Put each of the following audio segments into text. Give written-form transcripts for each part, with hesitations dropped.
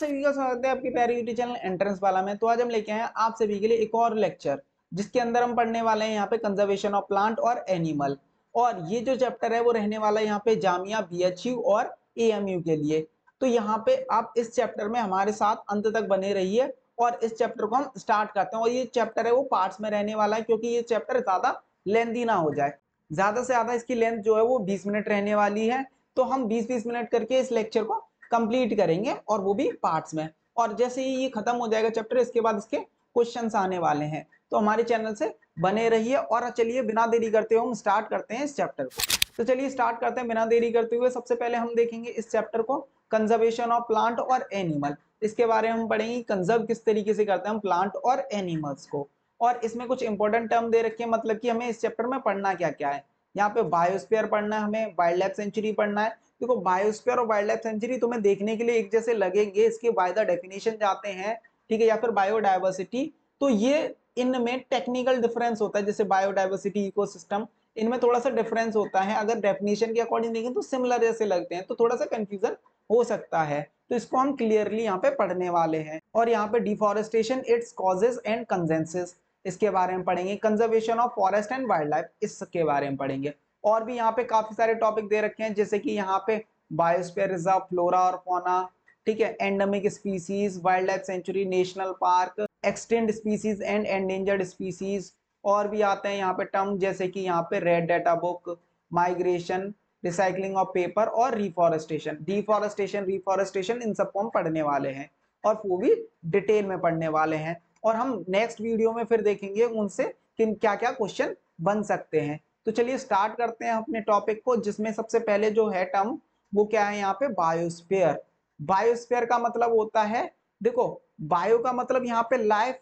सभी का स्वागत है आपके प्यारे यूट्यूब चैनल एंट्रेंस वाला में। तो आज हम लेके आए हैं आप सभी के लिए एक और लेक्चर, जिसके अंदर हम पढ़ने वाले हैं यहाँ पे कंजर्वेशन ऑफ प्लांट और एनिमल। और ये जो चैप्टर है वो रहने वाला है यहाँ पे जामिया बीएचयू और एएमयू के लिए। तो यहाँ पे आप इस चैप्टर में हमारे साथ अंत तक बने रहिए और इस चैप्टर को हम स्टार्ट करते हैं। और ये चैप्टर है वो पार्ट्स में रहने वाला है, क्योंकि ये चैप्टर ज्यादा लेंथी ना हो जाए। ज्यादा से ज्यादा इसकी लेंथ जो है वो 20 मिनट रहने वाली है। तो हम 20-20 मिनट करके इस लेक्चर को कंप्लीट करेंगे और वो भी पार्ट्स में। और जैसे ही ये खत्म हो जाएगा चैप्टर, इसके बाद इसके क्वेश्चंस आने वाले हैं। तो हमारे चैनल से बने रहिए। और चलिए बिना देरी करते हुए हम स्टार्ट करते हैं इस चैप्टर को। तो चलिए स्टार्ट करते हैं बिना देरी करते हुए। सबसे पहले हम देखेंगे इस चैप्टर को कंजर्वेशन ऑफ प्लांट और एनिमल। इसके बारे में हम पढ़ेंगे कंजर्व किस तरीके से करते हैं हम प्लांट और एनिमल्स को। और इसमें कुछ इंपॉर्टेंट टर्म दे रखे हैं, मतलब कि हमें इस चैप्टर में पढ़ना क्या क्या है। यहाँ पे बायोस्फीयर पढ़ना है, हमें वाइल्ड लाइफ सेंचुरी पढ़ना है। देखो बायोस्फीयर और वाइल्ड लाइफ सेंचुरी तुम्हें देखने के लिए एक जैसे लगेंगे, इसके बाय द डेफिनेशन जाते हैं, ठीक है, या फिर बायोडायवर्सिटी। तो ये इनमें टेक्निकल डिफरेंस होता है, जैसे बायोडायवर्सिटी, इकोसिस्टम, इनमें थोड़ा सा डिफरेंस होता है। अगर डेफिनेशन के अकॉर्डिंग देखें तो सिमिलर जैसे लगते हैं, तो थोड़ा सा कंफ्यूजन हो सकता है। तो इसको हम क्लियरली यहाँ पे पढ़ने वाले हैं। और यहाँ पे deforestation, its causes and consensus, इसके बारे में पढ़ेंगे। Conservation of forest and wild life, इसके बारे में पढ़ेंगे। और भी यहाँ पे काफी सारे टॉपिक दे रखे हैं, जैसे कि यहाँ पे बायोस्फीयर रिजर्व, फ्लोरा और फौना, ठीक है, endemic species, wild life sanctuary, national park, extend species and endangered species. और भी आते हैं यहाँ पे टर्म, जैसे कि यहाँ पे red data book, migration, recycling of paper और रिफॉरेस्टेशन। डिफॉरेस्टेशन, रिफॉरेस्टेशन, इन सबको हम पढ़ने वाले हैं और वो भी डिटेल में पढ़ने वाले हैं। और हम नेक्स्ट वीडियो में फिर देखेंगे उनसे किन क्या क्या क्वेश्चन बन सकते हैं। तो चलिए स्टार्ट करते हैं अपने टॉपिक को, जिसमें सबसे पहले जो है टर्म वो क्या है यहाँ पे, बायोस्फीयर। बायोस्फीयर का मतलब होता है, देखो बायो का मतलब यहाँ पे लाइफ,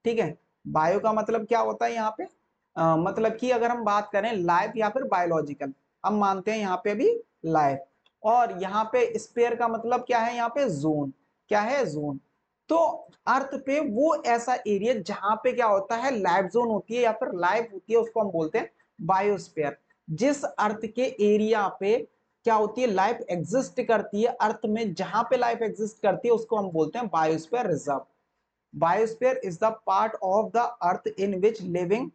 ठीक है। बायो का मतलब क्या होता है यहाँ पे, मतलब कि अगर हम बात करें लाइफ या फिर बायोलॉजिकल, हम मानते हैं यहाँ पे भी लाइफ। और यहाँ पे स्पेयर का मतलब क्या है, यहाँ पे जोन, क्या है, जोन। तो अर्थ पे वो ऐसा एरिया जहां पे क्या होता है, लाइफ जोन होती है या फिर लाइफ होती है, उसको हम बोलते हैं बायोस्फीयर। जिस अर्थ के एरिया पे क्या होती है, लाइफ एग्जिस्ट करती है, अर्थ में जहां पे लाइफ एग्जिस्ट करती है उसको हम बोलते हैं biosphere reserve. Biosphere is the part of the earth in which living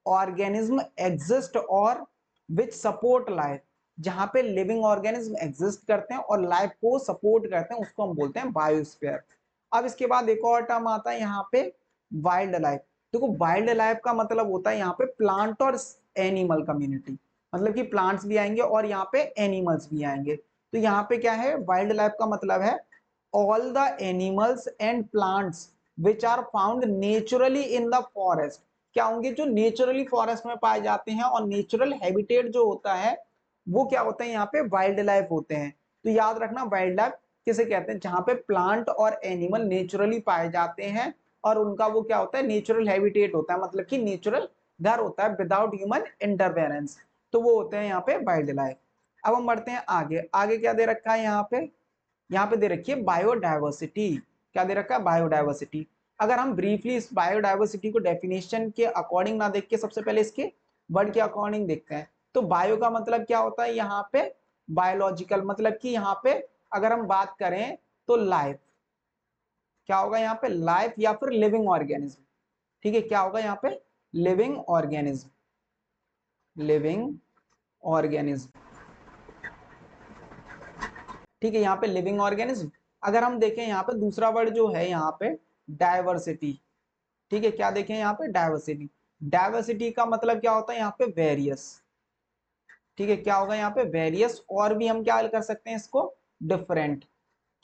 organism exist और विच सपोर्ट लाइफ। जहां पे लिविंग ऑर्गेनिज्म एग्जिस्ट करते हैं और लाइफ को सपोर्ट करते हैं, उसको हम बोलते हैं बायोस्फीयर। अब इसके बाद एक और टर्म आता है यहाँ पे, वाइल्ड लाइफ। देखो वाइल्ड लाइफ का मतलब होता है यहाँ पे प्लांट और एनिमल कम्युनिटी, मतलब कि प्लांट्स भी आएंगे और यहाँ पे एनिमल्स भी आएंगे। तो यहाँ पे क्या है, वाइल्ड लाइफ का मतलब है all the animals and plants which are found naturally in the forest. क्या होंगे, जो नेचुरली फॉरेस्ट में पाए जाते हैं, और नेचुरल हैबिटेट जो होता है वो क्या होता है यहाँ पे, वाइल्ड लाइफ होते हैं। तो याद रखना वाइल्ड लाइफ किसे कहते हैं, जहां पे प्लांट और एनिमल नेचुरली पाए जाते हैं और उनका वो क्या होता है, नेचुरल हैबिटेट होता है, मतलब कि नेचुरल घर होता है विदाउट ह्यूमन इंटरफेरेंस। तो वो होते हैं यहाँ पे वाइल्ड लाइफ। अब हम बढ़ते हैं आगे। आगे क्या दे रखा है यहाँ पे, यहाँ पे दे रखी है बायोडायवर्सिटी। क्या दे रखा है, बायोडायवर्सिटी। अगर हम ब्रीफली इस बायोडायवर्सिटी को डेफिनेशन के अकॉर्डिंग ना देख के सबसे पहले इसके वर्ड के अकॉर्डिंग देखते हैं। तो बायो का मतलब क्या होता है यहाँ पे, बायोलॉजिकल, मतलब कि यहाँ पे अगर हम बात करें तो लाइफ, क्या होगा यहाँ पे, लाइफ या फिर लिविंग ऑर्गेनिज्म, ठीक है, क्या होगा यहाँ पे, लिविंग ऑर्गेनिज्म, लिविंग ऑर्गेनिज्म, ठीक है, यहाँ पे लिविंग ऑर्गेनिज्म। अगर हम देखें यहाँ पे दूसरा वर्ड जो है यहाँ पे, डायवर्सिटी, ठीक है, क्या देखें यहाँ पे, डायवर्सिटी। डायवर्सिटी का मतलब क्या होता है यहाँ पे, वेरियस, ठीक है, क्या होगा यहाँ पे, वेरियस। और भी हम क्या कर सकते हैं इसको, डिफरेंट,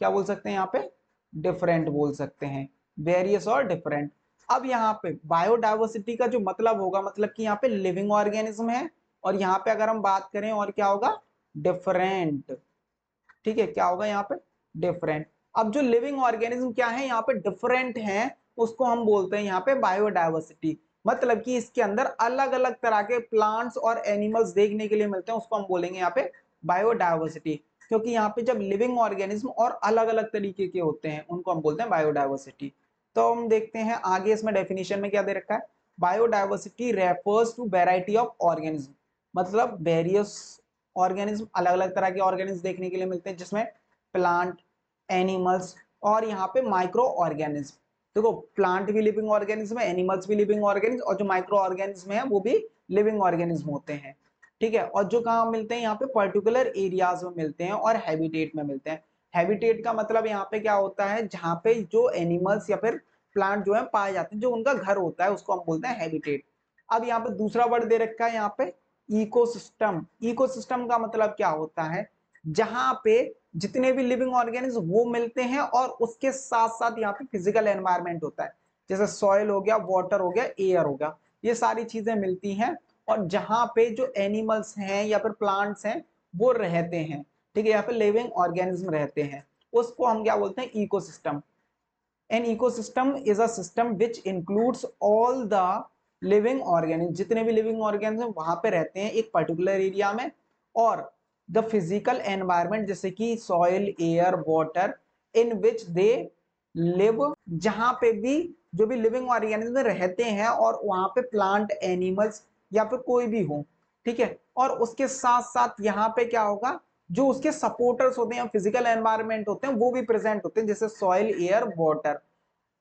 क्या बोल सकते हैं यहाँ पे, डिफरेंट बोल सकते हैं, वेरियस और डिफरेंट। अब यहाँ पे बायोडायवर्सिटी का जो मतलब होगा, मतलब कि यहाँ पे लिविंग ऑर्गेनिज्म है, और यहाँ पे अगर हम बात करें और क्या होगा, डिफरेंट, ठीक है, क्या होगा यहाँ पे, डिफरेंट। अब जो लिविंग ऑर्गेनिज्म क्या है यहाँ पे, डिफरेंट है, उसको हम बोलते हैं यहाँ पे बायोडायवर्सिटी। मतलब कि इसके अंदर अलग अलग तरह के प्लांट्स और एनिमल्स देखने के लिए मिलते हैं, उसको हम बोलेंगे यहाँ पे बायोडायवर्सिटी। क्योंकि यहाँ पे जब लिविंग ऑर्गेनिज्म और अलग अलग तरीके के होते हैं उनको हम बोलते हैं बायोडायवर्सिटी। तो हम देखते हैं आगे इसमें डेफिनेशन में क्या दे रखा है, biodiversity refers to variety of organism, मतलब वेरियस ऑर्गेनिज्म, अलग अलग तरह के ऑर्गेनिज्म देखने के लिए मिलते हैं, जिसमें प्लांट, एनिमल्स और यहाँ पे माइक्रो ऑर्गेनिज्म। देखो प्लांट भी लिविंग ऑर्गेनिज्म है, एनिमल्स भी लिविंग ऑर्गेनिज्म, और जो माइक्रो ऑर्गेनिज्म है वो भी लिविंग ऑर्गेनिज्म होते हैं। ठीक है, और जो कहाँ मिलते हैं यहाँ पे पर्टिकुलर एरियाज में मिलते हैं और हैबिटेट में मिलते हैं। हैबिटेट का मतलब यहाँ पे क्या होता है, जहाँ पे जो एनिमल्स या फिर प्लांट जो है पाए जाते हैं, जो उनका घर होता है उसको हम बोलते हैं हैबिटेट। अब यहाँ पे दूसरा वर्ड दे रखा है यहाँ पे इकोसिस्टम। इकोसिस्टम का मतलब क्या होता है, जहां पे जितने भी लिविंग ऑर्गेनिज्म वो मिलते हैं और उसके साथ साथ यहाँ पे फिजिकल एनवायरनमेंट होता है, जैसे सॉइल हो गया, वाटर हो गया, एयर हो गया, ये सारी चीजें मिलती हैं और जहां पे जो एनिमल्स हैं या फिर प्लांट्स हैं वो रहते हैं। ठीक है, यहाँ पे लिविंग ऑर्गेनिज्म रहते हैं, उसको हम क्या बोलते हैं, ecosystem. An ecosystem is a system which includes all the living organism, जितने भी लिविंग ऑर्गेनिज्म वहां पे रहते हैं एक पर्टिकुलर एरिया में, और द फिजिकल एनवायरनमेंट जैसे कि soil, air, water, in which they live, जहां पे भी जो भी लिविंग ऑर्गेनिज्म रहते हैं और वहां पे प्लांट, एनिमल्स या फिर कोई भी हो। ठीक है, और उसके साथ साथ यहाँ पे क्या होगा, जो उसके सपोर्टर्स होते हैं, फिजिकल एनवायरनमेंट होते हैं, वो भी प्रेजेंट होते हैं, जैसे सॉइल, एयर, वाटर।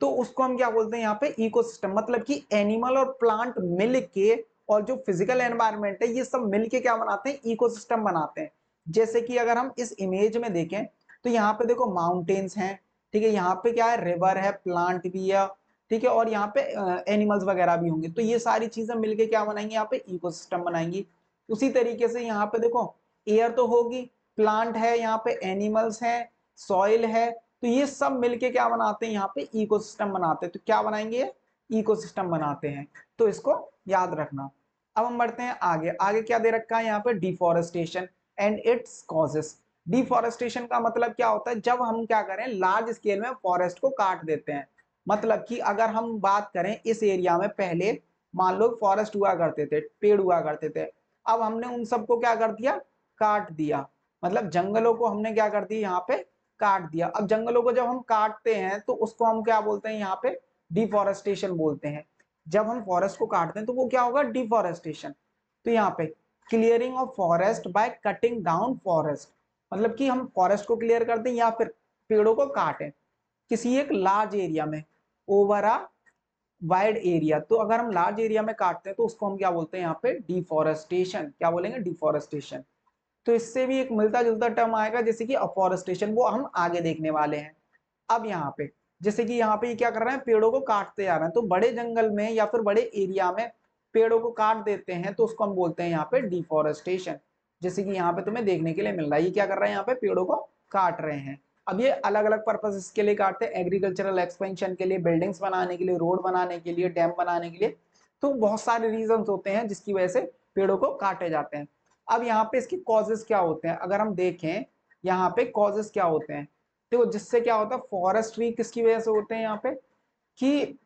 तो उसको हम क्या बोलते हैं यहाँ पे, इकोसिस्टम। मतलब कि एनिमल और प्लांट मिल के और जो फिजिकल एनवायरनमेंट है ये सब मिलके क्या बनाते हैं, इकोसिस्टम बनाते हैं। जैसे कि अगर हम इस इमेज में देखें तो यहाँ पे देखो माउंटेन्स हैं, ठीक है, यहाँ पे क्या है, रिवर है, प्लांट भी है, ठीक है, और यहाँ पे एनिमल्स वगैरह भी होंगे, तो ये सारी चीजें मिलके क्या बनाएंगे, यहाँ पे इकोसिस्टम बनाएंगी। उसी तरीके से यहाँ पे देखो एयर तो होगी, प्लांट है, यहाँ पे एनिमल्स है, सॉइल है, तो ये सब मिलके क्या बनाते हैं, यहाँ पे इकोसिस्टम बनाते हैं। तो क्या बनाएंगे, इकोसिस्टम बनाते हैं, तो इसको याद रखना। अब हम बढ़ते हैं आगे। आगे क्या दे रखा है यहाँ पे, deforestation and it's causes. Deforestation का मतलब क्या होता है, जब हम क्या करें, लार्ज स्केल में फॉरेस्ट को काट देते हैं। मतलब कि अगर हम बात करें इस एरिया में पहले मान लो फॉरेस्ट हुआ करते थे, पेड़ हुआ करते थे, अब हमने उन सबको क्या कर दिया, काट दिया। मतलब जंगलों को हमने क्या कर दिया, यहाँ पे काट दिया। अब जंगलों को जब हम काटते हैं तो उसको हम क्या बोलते हैं, यहाँ पे डिफॉरेस्टेशन बोलते हैं। जब हम फॉरेस्ट को काटते हैं तो वो क्या होगा, डिफॉरेस्टेशन। तो यहाँ पे clearing of forest by cutting down forest, मतलब कि हम फॉरेस्ट को क्लियर कर दें या फिर पेड़ों को काटें किसी एक लार्ज एरिया में, ओवर अ वाइड एरिया। तो अगर हम लार्ज एरिया में काटते हैं तो उसको हम क्या बोलते हैं, यहाँ पे डिफॉरेस्टेशन। क्या बोलेंगे, डिफॉरेस्टेशन। तो इससे भी एक मिलता जुलता टर्म आएगा जैसे कि अफॉरेस्टेशन, वो हम आगे देखने वाले हैं। अब यहाँ पे जैसे कि यहाँ पे ये क्या कर रहे हैं, पेड़ों को काटते जा रहे हैं, तो बड़े जंगल में या फिर बड़े एरिया में पेड़ों को काट देते हैं तो उसको हम बोलते हैं यहाँ पे डिफॉरेस्टेशन। जैसे कि यहाँ पे तुम्हें देखने के लिए मिल रहा है, ये क्या कर रहे हैं, यहाँ पे पेड़ों को काट रहे हैं। अब ये अलग अलग पर्पज के लिए काटते हैं, एग्रीकल्चरल एक्सपेंशन के लिए, बिल्डिंग्स बनाने के लिए, रोड बनाने के लिए, डैम बनाने के लिए। तो बहुत सारे रीजन होते हैं जिसकी वजह से पेड़ों को काटे जाते हैं। अब यहाँ पे इसके कॉजेस क्या होते हैं, अगर हम देखें यहाँ पे कॉजेस क्या होते हैं, देखो जिससे क्या होता है, फॉरेस्ट्री किसकी वजह से होते हैं यहाँ पे, कि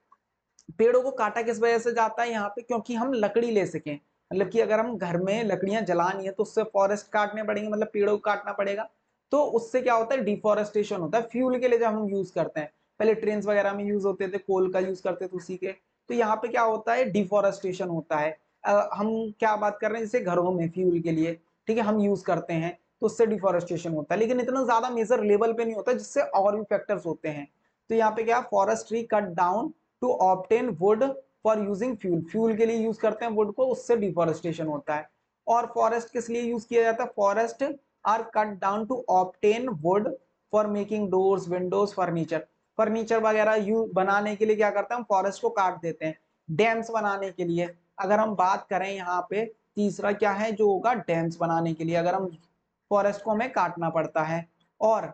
पेड़ों को काटा किस वजह से जाता है यहाँ पे, क्योंकि हम लकड़ी ले सकें। मतलब कि अगर हम घर में लकड़ियां जलानी है तो उससे फॉरेस्ट काटने पड़ेंगे, मतलब पेड़ों को काटना पड़ेगा। तो उससे क्या होता है, डिफॉरेस्टेशन होता है। फ्यूल के लिए जब हम यूज करते हैं, पहले ट्रेन वगैरह में यूज होते थे, कोल का यूज करते थे उसी के, तो यहाँ पे क्या होता है, डिफॉरेस्टेशन होता है। हम क्या बात कर रहे हैं, जैसे घरों में फ्यूल के लिए, ठीक है, हम यूज करते हैं तो उससे डिफॉरेस्टेशन होता है, लेकिन इतना ज्यादा मेजर लेवल पे नहीं होता, जिससे और भी फैक्टर्स होते हैं। तो यहाँ पे क्या, forest tree cut down to obtain wood for using fuel, fuel के लिए यूज करते हैं वुड को, उससे डिफॉरेस्टेशन होता है। और फॉरेस्ट किस लिए यूज किया जाता है, forest are cut down to obtain wood for making doors, windows, furniture. Furniture वगैरह यू बनाने के लिए क्या करते हैं, हम फॉरेस्ट को काट देते हैं। डैम्स बनाने के लिए अगर हम बात करें, यहाँ पे तीसरा क्या है जो होगा, डैम्स बनाने के लिए अगर हम फॉरेस्ट को हमें काटना पड़ता है। और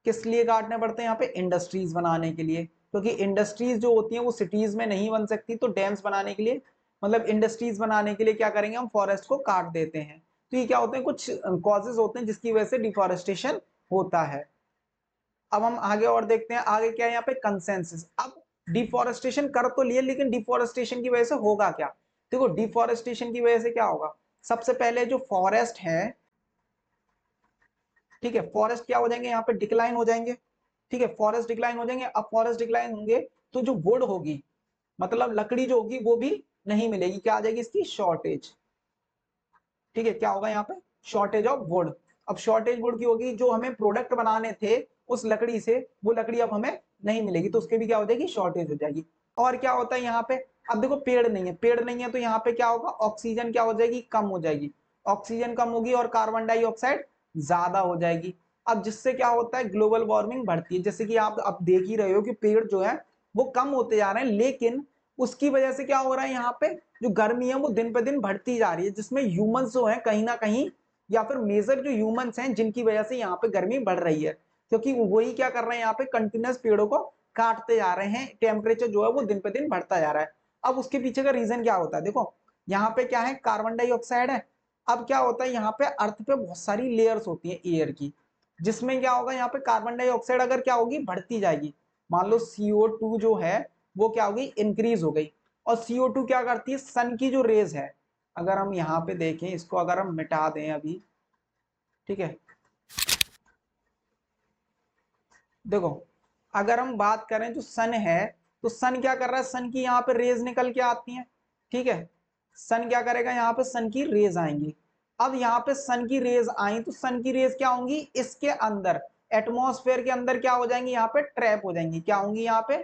किस लिए काटने पड़ते हैं यहाँ पे, इंडस्ट्रीज बनाने के लिए, क्योंकि इंडस्ट्रीज जो होती हैं वो सिटीज में नहीं बन सकती, तो डैम्स बनाने के लिए, मतलब इंडस्ट्रीज बनाने के लिए क्या करेंगे, हम फॉरेस्ट को काट देते हैं। तो ये क्या होते हैं, कुछ कॉजेज होते हैं जिसकी वजह से डिफॉरेस्टेशन होता है। अब हम आगे और देखते हैं, आगे क्या है यहाँ पे, कंसेंसस। अब डिफॉरेस्टेशन कर तो लिए, लेकिन डिफॉरेस्टेशन की वजह से होगा क्या, देखो डिफॉरेस्टेशन की वजह से क्या होगा, सबसे पहले जो फॉरेस्ट है, ठीक है, फॉरेस्ट क्या हो जाएंगे, यहाँ पे डिक्लाइन हो जाएंगे। ठीक है, फॉरेस्ट डिक्लाइन हो जाएंगे। अब फॉरेस्ट डिक्लाइन होंगे तो जो वुड होगी, मतलब लकड़ी जो होगी वो भी नहीं मिलेगी, क्या आ जाएगी, इसकी शॉर्टेज। ठीक है, क्या होगा यहाँ पे, शॉर्टेज ऑफ वुड। अब शॉर्टेज वुड की होगी, जो हमें प्रोडक्ट बनाने थे उस लकड़ी से वो लकड़ी अब हमें नहीं मिलेगी, तो उसके भी क्या हो जाएगी, शॉर्टेज हो जाएगी। और क्या होता है यहाँ पे, अब देखो पेड़ नहीं है तो यहाँ पे क्या होगा, ऑक्सीजन क्या हो जाएगी, कम हो जाएगी। ऑक्सीजन कम होगी और कार्बन डाइऑक्साइड ज्यादा हो जाएगी। अब जिससे क्या होता है, ग्लोबल वार्मिंग बढ़ती है। जैसे कि आप अब देख ही रहे हो कि पेड़ जो है वो कम होते जा रहे हैं, लेकिन उसकी वजह से क्या हो रहा है, यहाँ पे जो गर्मी है वो दिन पे दिन बढ़ती जा रही है, जिसमें ह्यूमंस जो है कहीं ना कहीं, या फिर मेजर जो ह्यूमंस हैं जिनकी वजह से यहाँ पे गर्मी बढ़ रही है, क्योंकि वही क्या कर रहे हैं, यहाँ पे कंटिन्यूस पेड़ों को काटते जा रहे हैं, टेम्परेचर जो है वो दिन पे दिन बढ़ता जा रहा है। अब उसके पीछे का रीजन क्या होता है, देखो यहाँ पे क्या है, कार्बन डाइऑक्साइड है। अब क्या होता है, यहाँ पे अर्थ पे बहुत सारी लेयर्स होती है एयर की, जिसमें क्या होगा, यहाँ पे कार्बन डाइऑक्साइड अगर क्या होगी, बढ़ती जाएगी। मान लो CO2 जो है वो क्या होगी, इंक्रीज हो गई। और CO2 क्या करती है, सन की जो रेज है, अगर हम यहाँ पे देखें, इसको अगर हम मिटा दें अभी, ठीक है, देखो अगर हम बात करें जो सन है, तो सन क्या कर रहा है, सन की यहाँ पे रेज निकल के आती हैं, ठीक है। सन क्या करेगा, यहाँ पे सन की रेज आएंगी। अब यहाँ पे सन की रेज आई तो सन की रेज क्या होंगी, इसके अंदर एटमॉस्फेयर के अंदर क्या हो जाएंगी, यहाँ पे ट्रैप हो जाएंगी। क्या होंगी, यहाँ पे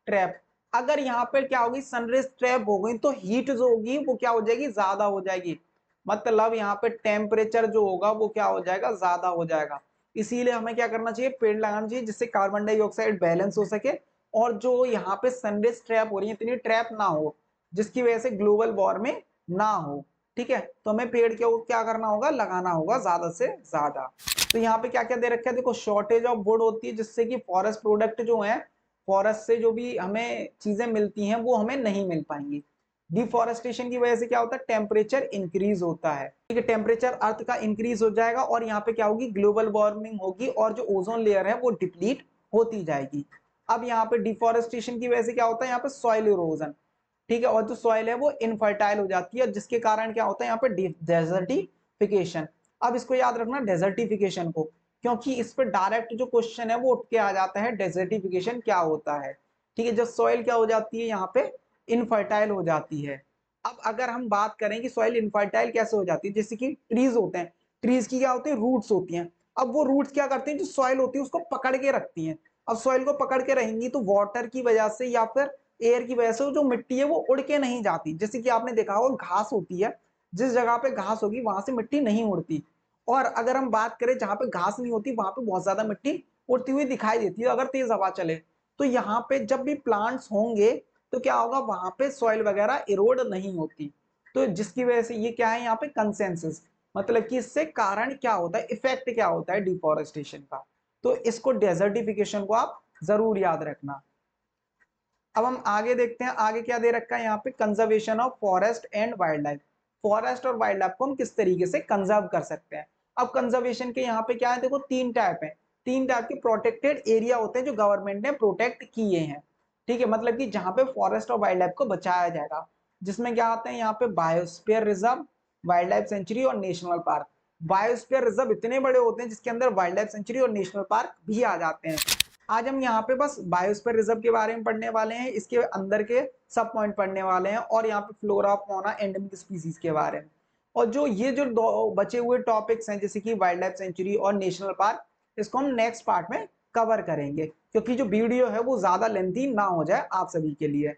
ट्रैप। अगर यहाँ पे क्या होगी, सनरेज ट्रैप हो गई तो हीट जो होगी वो क्या हो जाएगी, ज्यादा हो जाएगी। मतलब यहाँ पे टेम्परेचर जो होगा वो क्या हो जाएगा, ज्यादा हो जाएगा। इसीलिए हमें क्या करना चाहिए, पेड़ लगाना चाहिए, जिससे कार्बन डाइऑक्साइड बैलेंस हो सके, और जो यहाँ पे सनरेज ट्रैप हो रही है इतनी ट्रैप ना हो, जिसकी वजह से ग्लोबल वार्मिंग ना हो। ठीक है, तो हमें पेड़ क्या करना होगा, लगाना होगा ज्यादा से ज्यादा। तो यहाँ पे क्या क्या दे रखा है, देखो शॉर्टेज ऑफ वुड होती है, जिससे कि फॉरेस्ट प्रोडक्ट जो है, फॉरेस्ट से जो भी हमें चीजें मिलती हैं वो हमें नहीं मिल पाएंगी। डिफॉरेस्टेशन की वजह से क्या होता है, टेम्परेचर इंक्रीज होता है। ठीक है, टेम्परेचर अर्थ का इंक्रीज हो जाएगा और यहाँ पे क्या होगी, ग्लोबल वार्मिंग होगी और जो ओजोन लेयर है वो डिप्लीट होती जाएगी। अब यहाँ पे डिफॉरेस्टेशन की वजह से क्या होता है, यहाँ पे सॉइल इरोजन, ठीक है, और जो सॉइल है वो इनफर्टाइल हो जाती है, जिसके कारण क्या होता है, यहाँ पे डेजर्टिफिकेशन। अब इसको याद रखना, डेजर्टिफिकेशन को, क्योंकि इस पर डायरेक्ट जो क्वेश्चन है वो उठ के आ जाता है, डेजर्टिफिकेशन क्या होता है। ठीक है, जब सॉइल क्या हो जाती है, यहाँ पे इनफर्टाइल हो जाती है। अब अगर हम बात करें कि सॉइल इनफर्टाइल कैसे हो जाती है, जैसे कि ट्रीज होते हैं, ट्रीज की क्या होती है, रूट्स होती हैं। अब वो रूट्स क्या करती हैं, जो सॉइल होती है उसको पकड़ के रखती हैं। अब सॉइल को पकड़ के रहेंगी तो वाटर की वजह से या फिर एयर की वजह से जो मिट्टी है वो उड़ के नहीं जाती। जैसे कि आपने देखा होगा, घास होती है, जिस जगह पे घास होगी वहां से मिट्टी नहीं उड़ती। और अगर हम बात करें जहां पे घास नहीं होती, वहां पे बहुत ज्यादा मिट्टी उड़ती हुई दिखाई देती है अगर तेज हवा चले। तो यहाँ पे जब भी प्लांट्स होंगे तो क्या होगा, वहां पे सॉइल वगैरह इरोड नहीं होती। तो जिसकी वजह से ये क्या है, यहाँ पे कंसेंसस, मतलब कि इससे कारण क्या होता है, इफेक्ट क्या होता है डिफॉरेस्टेशन का। तो इसको डेजर्टिफिकेशन को आप जरूर याद रखना। अब हम आगे देखते हैं, आगे क्या दे रखा है यहाँ पे, conservation of forest and wild life. Forest और वाइल्ड लाइफ को हम किस तरीके से कंजर्व कर सकते हैं। अब कंजर्वेशन के यहाँ पे क्या है, देखो तीन टाइप है। तीन टाइप के प्रोटेक्टेड एरिया होते हैं जो गवर्नमेंट ने प्रोटेक्ट किए हैं। ठीक है, मतलब कि जहाँ पे फॉरेस्ट और वाइल्ड लाइफ को बचाया जाएगा, जिसमें क्या आते हैं, यहाँ पे biosphere reserve, wild life sanctuary और नेशनल पार्क। बायोस्फीयर रिजर्व इतने बड़े होते हैं जिसके अंदर वाइल्ड लाइफ सेंचुरी और नेशनल पार्क भी आ जाते हैं। आज हम यहाँ पे बस बायोस्फीयर रिजर्व के बारे में पढ़ने वाले हैं, इसके अंदर के सब पॉइंट पढ़ने वाले हैं, और यहाँ पे फ्लोरा फौना एंडेमिक स्पीसीज के बारे में। और जो ये जो बचे हुए टॉपिक्स हैं, जैसे कि वाइल्ड लाइफ सेंचुरी और नेशनल पार्क, इसको हम नेक्स्ट पार्ट में कवर करेंगे, क्योंकि जो वीडियो है वो ज्यादा लेंथी ना हो जाए आप सभी के लिए।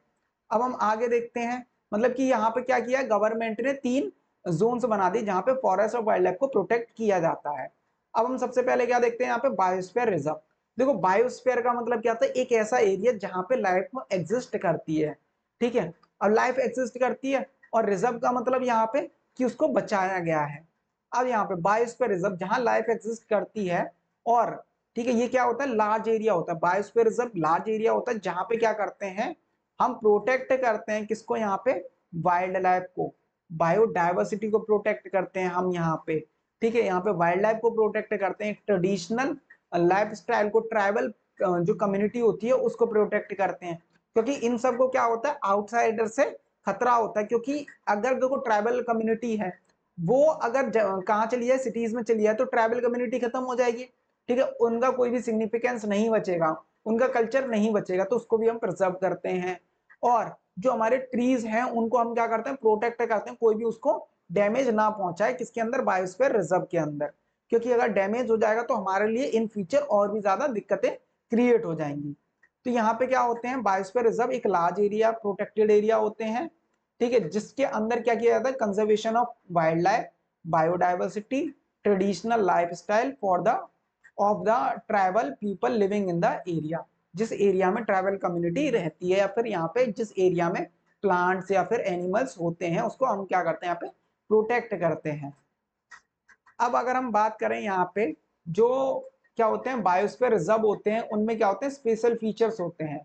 अब हम आगे देखते हैं, मतलब कि यहाँ पे क्या किया है, गवर्नमेंट ने 3 जोन्स बना दी जहाँ पे फॉरेस्ट और वाइल्ड लाइफ को प्रोटेक्ट किया जाता है। अब हम सबसे पहले क्या देखते हैं, यहाँ पे बायोस्फीयर रिजर्व। देखो बायोस्फीयर का मतलब क्या होता है, एक ऐसा एरिया जहां पे लाइफ एग्जिस्ट करती है। ठीक है, और लाइफ एग्जिस्ट करती है, और रिजर्व का मतलब यहाँ पे कि उसको बचाया गया है। अब यहाँ पे बायोस्फीयर रिजर्व जहां लाइफ एग्जिस्ट करती है, और ठीक है, ये क्या होता है, लार्ज एरिया होता है। बायोस्फीयर रिजर्व लार्ज एरिया होता है जहां पे क्या करते हैं, हम प्रोटेक्ट करते हैं किसको, यहाँ पे वाइल्ड लाइफ को, बायोडाइवर्सिटी को प्रोटेक्ट करते हैं हम यहाँ पे। ठीक है, यहाँ पे वाइल्ड लाइफ को प्रोटेक्ट करते हैं, ट्रेडिशनल लाइफ स्टाइल को, ट्राइबल जो कम्युनिटी होती है उसको प्रोटेक्ट करते हैं। क्योंकि इन सब को क्या होता है, आउटसाइडर से खतरा होता है। क्योंकि अगर देखो ट्राइबल कम्युनिटी है, वो अगर कहाँ चली जाए, सिटीज में चली जाए, तो ट्राइबल कम्युनिटी खत्म हो जाएगी। ठीक है, उनका कोई भी सिग्निफिकेंस नहीं बचेगा, उनका कल्चर नहीं बचेगा, तो उसको भी हम प्रिजर्व करते हैं। और जो हमारे ट्रीज हैं उनको हम क्या करते हैं, प्रोटेक्ट करते हैं, कोई भी उसको डैमेज ना पहुंचाए, किसके अंदर, बायोस्फीयर रिजर्व के अंदर। क्योंकि अगर डैमेज हो जाएगा तो हमारे लिए इन फ्यूचर और भी ज्यादा दिक्कतें क्रिएट हो जाएंगी। तो यहाँ पे क्या होते हैं, बायोस्फीयर रिजर्व एक लार्ज एरिया प्रोटेक्टेड एरिया होते हैं, ठीक है, जिसके अंदर क्या किया जाता है, conservation of wild life, biodiversity, traditional lifestyle for the of the tribal people living in the area. जिस एरिया में ट्राइबल कम्युनिटी रहती है या फिर यहाँ पे जिस एरिया में प्लांट्स या फिर एनिमल्स होते हैं उसको हम क्या करते हैं यहाँ पे प्रोटेक्ट करते हैं। अब अगर हम बात करें यहाँ पे जो क्या होते हैं बायोस्फीयर रिजर्व होते हैं उनमें क्या होते हैं स्पेशल फीचर्स होते हैं,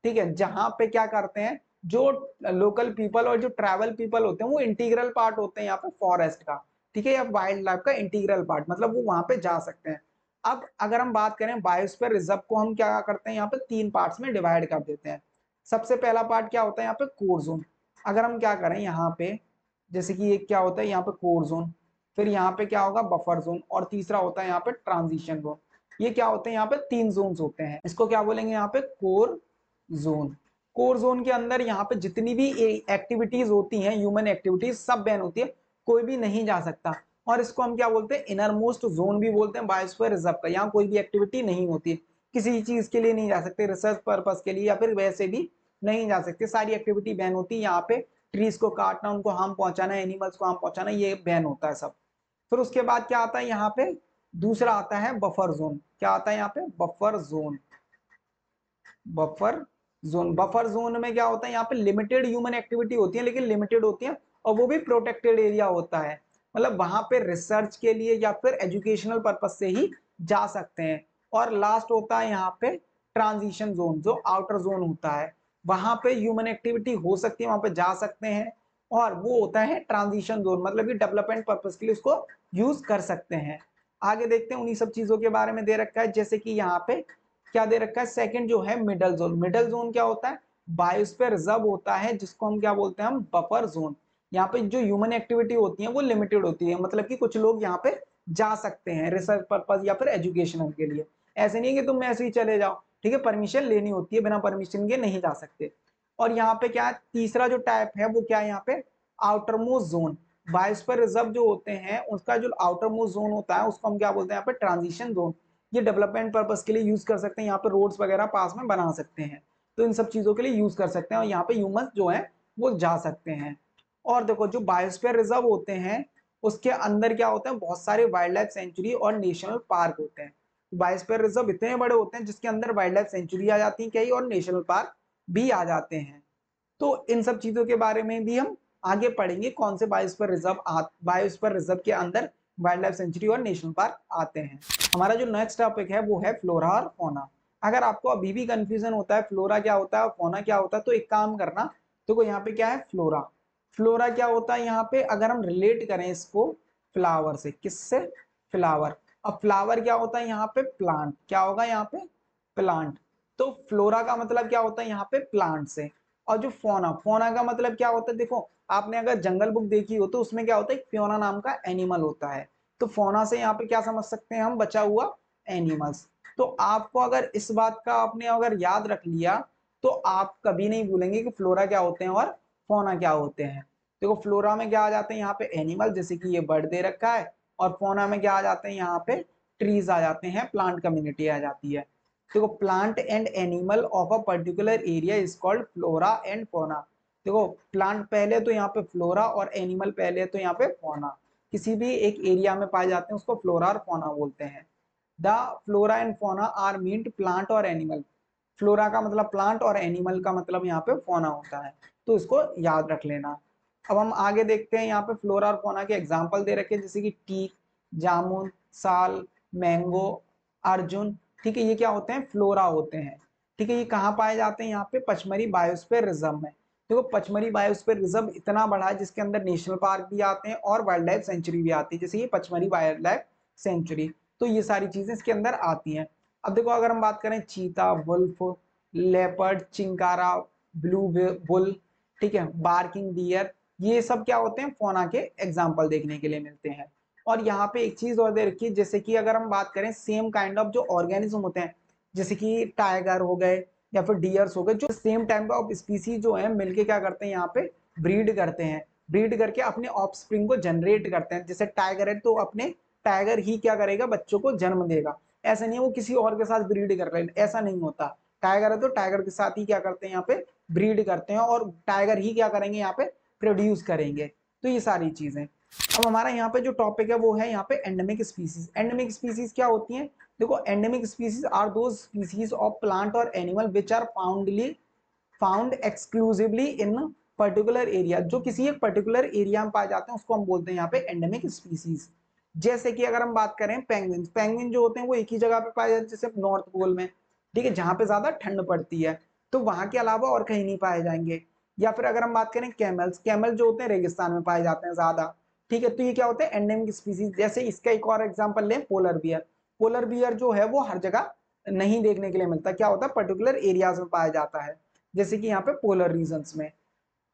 ठीक है, जहां पे क्या करते हैं जो लोकल पीपल और जो ट्राइबल पीपल होते हैं वो इंटीग्रल पार्ट होते हैं यहाँ पे फॉरेस्ट का, ठीक है, या वाइल्ड लाइफ का इंटीग्रल पार्ट, मतलब वो वहां पे जा सकते हैं। अब अगर हम बात करें बायोस्फीयर रिजर्व को हम क्या करते हैं यहाँ पे 3 पार्ट्स में डिवाइड कर देते हैं। सबसे पहला पार्ट क्या होता है यहाँ पे कोर जोन। अगर हम क्या करें यहाँ पे जैसे कि ये क्या होता है यहाँ पे कोर जोन, फिर यहाँ पे क्या होगा बफर जोन, और तीसरा होता है यहाँ पे ट्रांजिशन जोन। ये क्या होते हैं यहाँ पे 3 जोन्स होते हैं, इसको क्या बोलेंगे यहाँ पे कोर जोन। कोर जोन के अंदर यहाँ पे जितनी भी एक्टिविटीज होती हैं ह्यूमन एक्टिविटीज सब बैन होती है, कोई भी नहीं जा सकता। और इसको हम क्या बोलते हैं इनर मोस्ट जोन भी बोलते हैं बायोस्फीयर रिजर्व का। यहाँ कोई भी एक्टिविटी नहीं होती है, किसी चीज के लिए नहीं जा सकते, रिसर्च पर्पज के लिए या फिर वैसे भी नहीं जा सकते, सारी एक्टिविटी बैन होती है। यहाँ पे ट्रीज को काटना, उनको हार्म पहुंचाना, एनिमल्स को हार्म पहुंचाना, ये बैन होता है सब। फिर उसके बाद क्या आता है यहाँ पे दूसरा आता है बफर जोन। क्या आता है यहाँ पे buffer zone. Buffer zone, buffer zone में क्या होता है यहाँ पे लिमिटेड ह्यूमन एक्टिविटी होती है, लेकिन लिमिटेड होती है और वो भी प्रोटेक्टेड एरिया होता है, मतलब वहां पे रिसर्च के लिए या फिर एजुकेशनल पर्पज से ही जा सकते हैं। और लास्ट होता है यहाँ पे ट्रांजिशन जोन, जो आउटर जोन होता है, वहां पे ह्यूमन एक्टिविटी हो सकती है, वहां पे जा सकते हैं, और वो होता है ट्रांजिशन जोन, मतलब कि डेवलपमेंट पर्पज के लिए उसको यूज कर सकते हैं। आगे देखते हैं उन्हीं सब चीजों के बारे में दे रखा है, जैसे कि यहाँ पे क्या दे रखा है सेकंड जो है मिडल जोन। मिडल जोन क्या होता है बायोस्फीयर रिजर्व होता है, जिसको हम क्या बोलते हैं हम बफर जोन। यहाँ पे जो ह्यूमन एक्टिविटी होती है वो लिमिटेड होती है, मतलब कि कुछ लोग यहाँ पे जा सकते हैं रिसर्च पर्पज या फिर एजुकेशनल के लिए, ऐसे नहीं है कि तुम ऐसे ही चले जाओ, ठीक है, परमिशन लेनी होती है, बिना परमिशन के नहीं जा सकते। और यहाँ पे क्या है तीसरा जो टाइप है वो क्या है यहाँ पे outer most zone. Biosphere reserve जो होते हैं उसका जो आउटर मोस्ट जोन होता है उसको हम क्या बोलते हैं यहाँ पे ट्रांजिशन जोन। ये डेवलपमेंट पर्पस के लिए यूज कर सकते हैं, यहाँ पे रोड्स वगैरह पास में बना सकते हैं, तो इन सब चीजों के लिए यूज कर सकते हैं, और यहाँ पे ह्यूमंस जो है वो जा सकते हैं। और देखो जो बायोस्फीयर रिजर्व होते हैं उसके अंदर क्या होता है बहुत सारे वाइल्ड लाइफ सेंचुरी और नेशनल पार्क होते हैं। बायोस्फीयर रिजर्व इतने बड़े होते हैं जिसके अंदर वाइल्ड लाइफ सेंचुरी आ जाती है कई, और नेशनल पार्क भी आ जाते हैं। तो इन सब चीजों के बारे में भी हम आगे पढ़ेंगे, कौन से बायोस्फीयर रिजर्व के अंदर वाइल्ड लाइफ सेंचुरी और नेशनल पार्क आते हैं। हमारा जो नेक्स्ट टॉपिक है वो है फ्लोरा और फौना। अगर आपको अभी भी कंफ्यूजन होता है फ्लोरा क्या होता है और फौना क्या होता है, तो एक काम करना, तो यहाँ पे क्या है फ्लोरा। फ्लोरा क्या होता है यहाँ पे अगर हम रिलेट करें इसको फ्लावर से, किससे फ्लावर। अब फ्लावर क्या होता है यहाँ पे प्लांट, क्या होगा यहाँ पे प्लांट। तो फ्लोरा का मतलब क्या होता है यहाँ पे प्लांट से। और जो फोना, फोना का मतलब क्या होता है, देखो आपने अगर जंगल बुक देखी हो तो उसमें क्या होता है फ्योना नाम का एनिमल होता है, तो फोना से यहाँ पे क्या समझ सकते हैं हम बचा हुआ एनिमल्स। तो आपको अगर इस बात का आपने अगर याद रख लिया तो आप कभी नहीं भूलेंगे कि फ्लोरा क्या होते हैं और फोना क्या होते हैं। देखो फ्लोरा में क्या आ जाते हैं यहाँ पे एनिमल, जैसे कि ये बर्ड दे रखा है, और फोना में क्या आ जाते हैं यहाँ पे ट्रीज आ जाते हैं, प्लांट कम्युनिटी आ जाती है। देखो plant and animal of a particular area is called flora and फोना। देखो प्लांट पहले तो यहाँ पे फ्लोरा और एनिमल पहले तो यहाँ पे फोना, किसी भी एक एरिया में पाए जाते हैं उसको फ्लोरा और फोना बोलते हैं। The flora and fauna are meant plant और एनिमल। फ्लोरा का मतलब प्लांट और एनिमल का मतलब यहाँ पे फोना होता है, तो इसको याद रख लेना। अब हम आगे देखते हैं यहाँ पे फ्लोरा और फोना के एग्जाम्पल दे रखे हैं, जैसे कि टीक, जामुन, साल, मैंगो, अर्जुन, ठीक है, ये क्या होते हैं फ्लोरा होते हैं। ठीक है, ये कहाँ पाए जाते हैं यहाँ पे पचमढ़ी बायोस्फीयर रिजर्व में। देखो पचमढ़ी बायोस्फीयर रिजर्व इतना बड़ा है जिसके अंदर नेशनल पार्क भी आते हैं और वाइल्ड लाइफ सेंचुरी भी आती है, जैसे ये पचमढ़ी वाइल्ड लाइफ सेंचुरी, तो ये सारी चीजें इसके अंदर आती हैं। अब देखो अगर हम बात करें चीता, वुल्फ, लेपर्ड, चिंकारा, ब्लू बुल, ठीक है, बार्किंग डियर, ये सब क्या होते हैं फोना के एग्जाम्पल देखने के लिए मिलते हैं। और यहाँ पे एक चीज और दे रखी है, जैसे कि अगर हम बात करें सेम काइंड ऑफ जो ऑर्गेनिज्म होते हैं, जैसे कि टाइगर हो गए या फिर डियर्स हो गए, जो सेम टाइप ऑफ स्पीसीज जो है मिलके क्या करते हैं यहाँ पे ब्रीड करते हैं, ब्रीड करके अपने ऑफस्प्रिंग को जनरेट करते हैं। जैसे टाइगर है तो अपने टाइगर ही क्या करेगा, बच्चों को जन्म देगा। ऐसा नहीं है वो किसी और के साथ ब्रीड कर रहे हैं, ऐसा नहीं होता। टाइगर है तो टाइगर के साथ ही क्या करते हैं यहाँ पे ब्रीड करते हैं, और टाइगर ही क्या करेंगे यहाँ पे प्रोड्यूस करेंगे। तो ये सारी चीजें। अब हमारा यहाँ पे जो टॉपिक है वो है यहाँ पे एंडेमिक स्पीसीज। एंडेमिक स्पीसीज क्या होती हैं? देखो, endemic species are those species of plant और animal which are found exclusively in particular area. जो किसी एक पर्टिकुलर एरिया में पाए जाते हैं उसको हम बोलते हैं यहाँ पे एंडेमिक स्पीसीज। जैसे कि अगर हम बात करें पेंगुइन, पेंगुइन जो होते हैं वो एक ही जगह पे पाए जाते हैं, जैसे नॉर्थ पोल में, ठीक है, जहां पे ज्यादा ठंड पड़ती है, तो वहां के अलावा और कहीं नहीं पाए जाएंगे। या फिर अगर हम बात करें कैमल्स, कैमल जो होते हैं रेगिस्तान में पाए जाते हैं ज्यादा, ठीक है, तो ये क्या होते हैं एंडेमिक स्पीसीज। जैसे इसका एक और एग्जांपल लें, पोलर बियर। पोलर बियर जो है वो हर जगह नहीं देखने के लिए मिलता, क्या होता है पर्टिकुलर एरियाज में पाया जाता है, जैसे कि यहाँ पे पोलर रीजन्स में।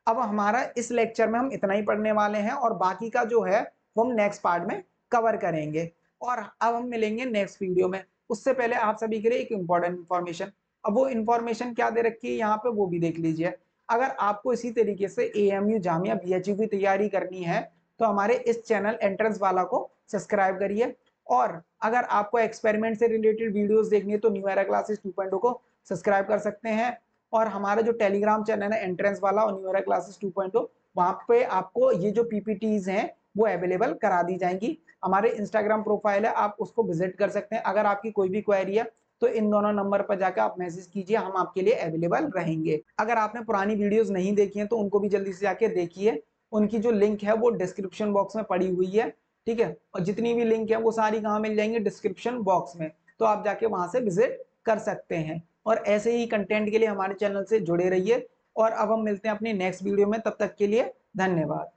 अब हमारा इस लेक्चर में हम इतना ही पढ़ने वाले हैं, और बाकी का जो है वो हम नेक्स्ट पार्ट में कवर करेंगे। और अब हम मिलेंगे नेक्स्ट वीडियो में। उससे पहले आप सभी के लिए एक इंपॉर्टेंट इन्फॉर्मेशन, अब वो इन्फॉर्मेशन क्या दे रखी है यहाँ पे वो भी देख लीजिए। अगर आपको इसी तरीके से एएमयू जामिया बीएचयू की तैयारी करनी है तो हमारे इस चैनल एंट्रेंस वाला को सब्सक्राइब करिए। और अगर आपको एक्सपेरिमेंट से रिलेटेड वीडियोस देखनी है तो न्यू एरा क्लासेस 2.0 को सब्सक्राइब कर सकते हैं। और हमारा जो टेलीग्राम चैनल है एंट्रेंस वाला और न्यू एरा क्लासेस 2.0, वहां पे आपको ये जो पीपीटीज हैं वो अवेलेबल करा दी जाएंगी। हमारे इंस्टाग्राम प्रोफाइल है, आप उसको विजिट कर सकते हैं। अगर आपकी कोई भी क्वेरी है तो इन दोनों नंबर पर जाकर आप मैसेज कीजिए, हम आपके लिए अवेलेबल रहेंगे। अगर आपने पुरानी वीडियोस नहीं देखी हैं तो उनको भी जल्दी से जाके देखिए, उनकी जो लिंक है वो डिस्क्रिप्शन बॉक्स में पड़ी हुई है, ठीक है। और जितनी भी लिंक है वो सारी कहाँ मिल जाएंगी, डिस्क्रिप्शन बॉक्स में, तो आप जाके वहां से विजिट कर सकते हैं। और ऐसे ही कंटेंट के लिए हमारे चैनल से जुड़े रहिए। और अब हम मिलते हैं अपनी नेक्स्ट वीडियो में, तब तक के लिए धन्यवाद।